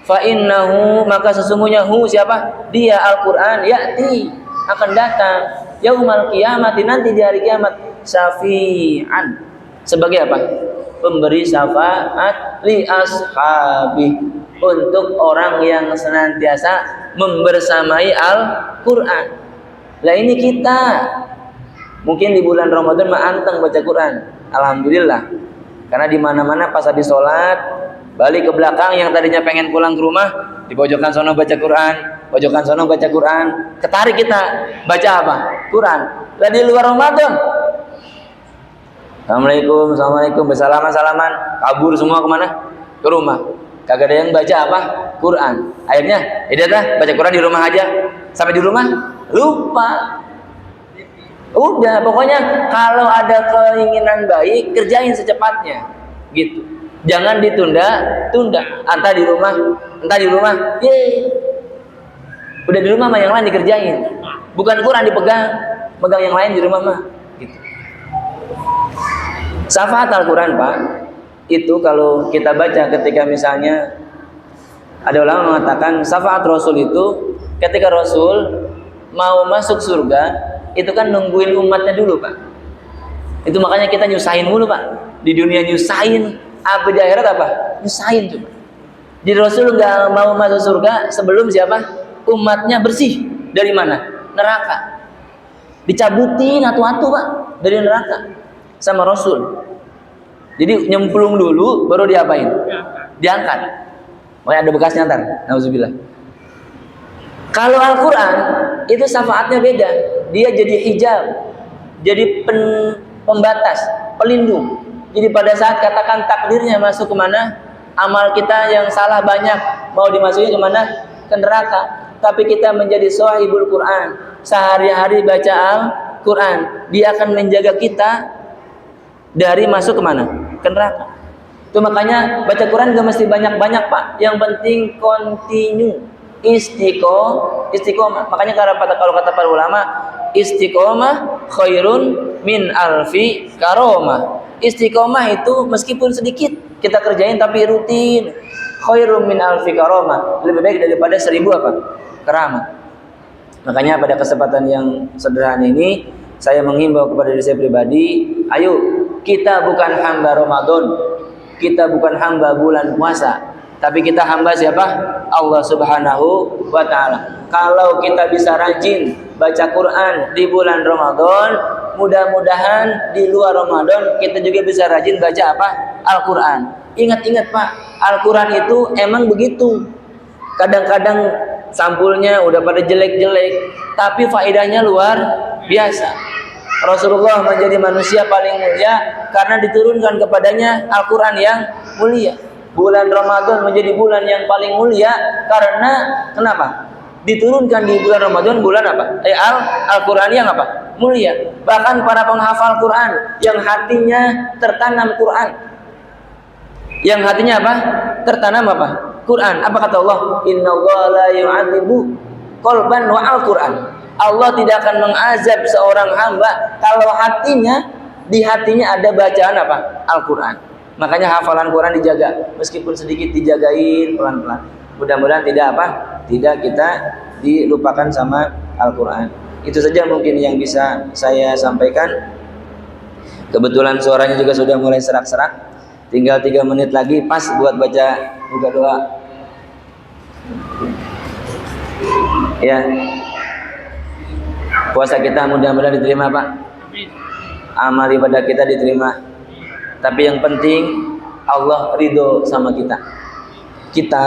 Fa innahu, maka sesungguhnya siapa? Dia Al-Quran ya'ti, akan datang yaumal qiyamati, nanti di hari kiamat, syafi'an, sebagai apa? Pemberi syafaat li ashabi, untuk orang yang senantiasa membersamai Al-Quran. Lah ini kita mungkin di bulan Ramadan mah anteng baca Quran, alhamdulillah, karena di mana-mana pas habis sholat balik ke belakang, yang tadinya pengen pulang ke rumah di pojokan sono baca Quran, pojokan sono baca Quran, ketarik kita baca apa? Quran. Lah di luar Ramadan, assalamualaikum, bersalaman, kabur semua kemana? Ke rumah. Kagak ada yang baca apa? Quran. Akhirnya, dah baca Quran di rumah aja. Sampai di rumah lupa. Udah, pokoknya kalau ada keinginan baik kerjain secepatnya, gitu. Jangan ditunda. Entah di rumah, udah di rumah mah yang lain dikerjain. Bukan Quran dipegang, pegang yang lain di rumah mah, gitu. Syafaat Al-Quran Pak, itu kalau kita baca ketika misalnya ada ulama mengatakan syafaat Rasul itu ketika Rasul mau masuk surga itu kan nungguin umatnya dulu Pak. Itu makanya kita nyusahin mulu Pak. Di dunia nyusahin, apa di akhirat apa? Nyusahin coba. Jadi Rasul nggak mau masuk surga sebelum siapa? Umatnya bersih. Dari mana? Neraka. Dicabutin atu-atu Pak dari neraka sama Rasul. Jadi nyemplung dulu baru diapain? Diangkat. Makanya ada bekasnya ntar. Nauzubillah. Kalau Al-Quran itu syafaatnya beda. Dia jadi hijab, jadi pembatas, pelindung. Jadi pada saat katakan takdirnya masuk kemana? Amal kita yang salah banyak mau dimasuki kemana? Ke neraka. Tapi kita menjadi sahibul Quran, sehari-hari baca Al-Quran, dia akan menjaga kita dari masuk kemana? Ke neraka. Itu makanya baca Quran gak mesti banyak-banyak Pak. Yang penting continue, istiqomah. Makanya kalau kata para ulama, istiqomah khairun min alfi karomah. Istiqomah itu meskipun sedikit kita kerjain tapi rutin, khairun min alfi karomah, lebih baik daripada 1000 apa? Keramat. Makanya pada kesempatan yang sederhana ini saya menghimbau kepada diri saya pribadi, ayo kita bukan hamba Ramadan, kita bukan hamba bulan puasa, tapi kita hamba siapa? Allah Subhanahu wa Ta'ala. Kalau kita bisa rajin baca Quran di bulan Ramadan, mudah-mudahan di luar Ramadan kita juga bisa rajin baca apa? Al-Quran. Ingat-ingat Pak, Al-Quran itu emang begitu. Kadang-kadang sampulnya udah pada jelek-jelek, tapi faedahnya luar biasa. Rasulullah menjadi manusia paling mulia karena diturunkan kepadanya Al-Quran yang mulia. Bulan Ramadan menjadi bulan yang paling mulia karena kenapa? Diturunkan di bulan Ramadan bulan apa? Al-Quran yang apa? Mulia. Bahkan para penghafal Quran yang hatinya tertanam Quran. Yang hatinya apa? Tertanam apa? Quran. Apa kata Allah? Innallaha la yu'adzibu qalban wa al-Quran. Allah tidak akan mengazab seorang hamba kalau di hatinya ada bacaan apa? Al-Quran. Makanya hafalan Quran dijaga, meskipun sedikit dijagain pelan-pelan. Mudah-mudahan tidak kita dilupakan sama Al-Quran. Itu saja mungkin yang bisa saya sampaikan. Kebetulan suaranya juga sudah mulai serak-serak. Tinggal 3 menit lagi pas buat baca buka doa. Ya. Puasa kita mudah-mudahan diterima Pak. Amal ibadah kita diterima. Tapi yang penting Allah ridho sama kita. Kita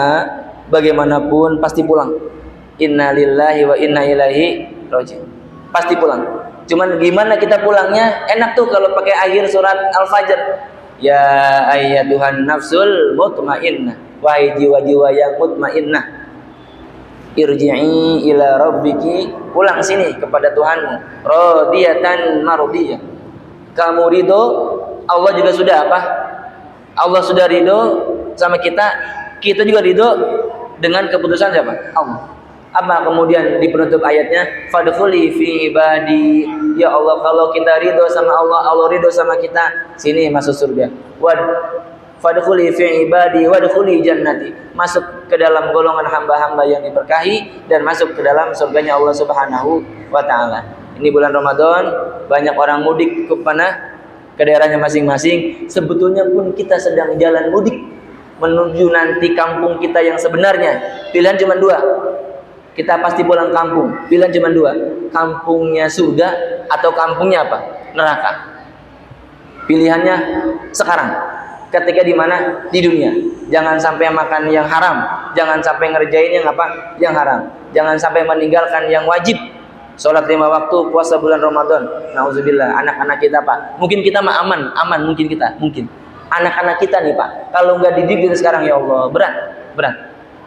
bagaimanapun pasti pulang. Inna lillahi wa inna ilaihi raji'un. Pasti pulang. Cuman gimana kita pulangnya? Enak tuh kalau pakai akhir surat Al-Fajr. Ya ayyatuhan nafsul mutmainnah. Wahai jiwa-jiwa yang mutmainnah, irji'i ila rabbiki, pulang sini kepada Tuhanmu, radiyatan mardiyah. Kamu ridho, Allah juga sudah apa? Allah sudah ridho sama kita, kita juga ridho dengan keputusan siapa? Allah. Apa kemudian di penutup ayatnya? Fadkhuli fi ibadi. Ya Allah, kalau kita ridho sama Allah, Allah ridho sama kita, sini masuk surga. Fadkhuli fi ibadi wadkhuli jannati. Masuk ke dalam golongan hamba-hamba yang diberkahi dan masuk ke dalam surganya Allah Subhanahu wa Ta'ala. Ini bulan Ramadan, banyak orang mudik ke mana? Ke daerahnya masing-masing. Sebetulnya pun kita sedang jalan mudik menuju nanti kampung kita yang sebenarnya. Pilihan cuma 2. Kita pasti pulang kampung. Pilihan cuma 2. Kampungnya surga atau kampungnya apa? Neraka. Pilihannya sekarang. Ketika di mana? Di dunia. Jangan sampai makan yang haram. Jangan sampai ngerjain yang apa? Yang haram. Jangan sampai meninggalkan yang wajib. Sholat 5 waktu, puasa bulan Ramadan. Nauzubillah. Anak-anak kita Pak. Mungkin kita mah aman mungkin kita. Mungkin. Anak-anak kita nih Pak. Kalau nggak dididik sekarang ya Allah. Berat.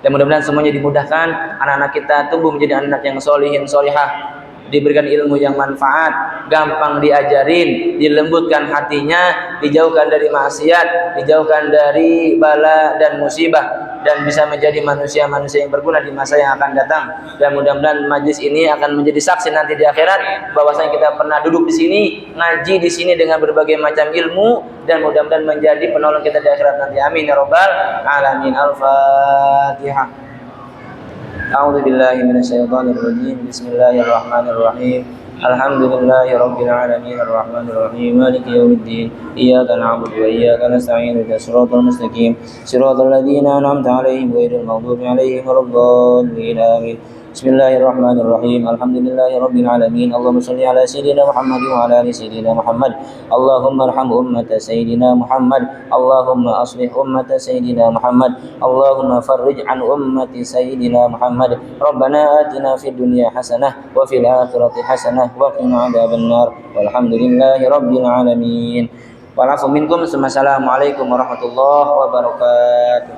Dan mudah-mudahan semuanya dimudahkan, anak-anak kita tumbuh menjadi anak yang solihin, solihah, diberikan ilmu yang manfaat, gampang diajarin, dilembutkan hatinya, dijauhkan dari maksiat, dijauhkan dari bala dan musibah. dan bisa menjadi manusia-manusia yang berguna di masa yang akan datang. Dan mudah-mudahan majlis ini akan menjadi saksi nanti di akhirat bahwasanya kita pernah duduk di sini, ngaji di sini dengan berbagai macam ilmu, dan mudah-mudahan menjadi penolong kita di akhirat nanti. Amin ya rabbal alamin. Al-Fatihah. A'udzu billahi minasyaitonir rajim. Bismillahirrahmanirrahim. Alhamdulillahirabbil alamin arrahmanir rahim maliki yaumiddin. Iyyaka na'budu wa iyyaka nasta'in ihdinas siratal mustaqim siratal ladzina an'amta 'alaihim ghairil maghdubi 'alaihim waladdallin. Amin. Bismillahirrahmanirrahim. Alhamdulillahirabbil alamin. Allahumma shalli ala sayyidina Muhammad wa ala ali sayyidina Muhammad. Allahumma arham ummata sayyidina Muhammad. Allahumma aslih ummata sayyidina Muhammad. Allahumma farrij an ummati sayyidina Muhammad. Rabbana atina fid dunya hasanah wa fil akhirati hasanah wa qina adzaban nar. Walhamdulillahirabbil alamin. Wa'alafu minkum. Assalamualaikum warahmatullahi wabarakatuh.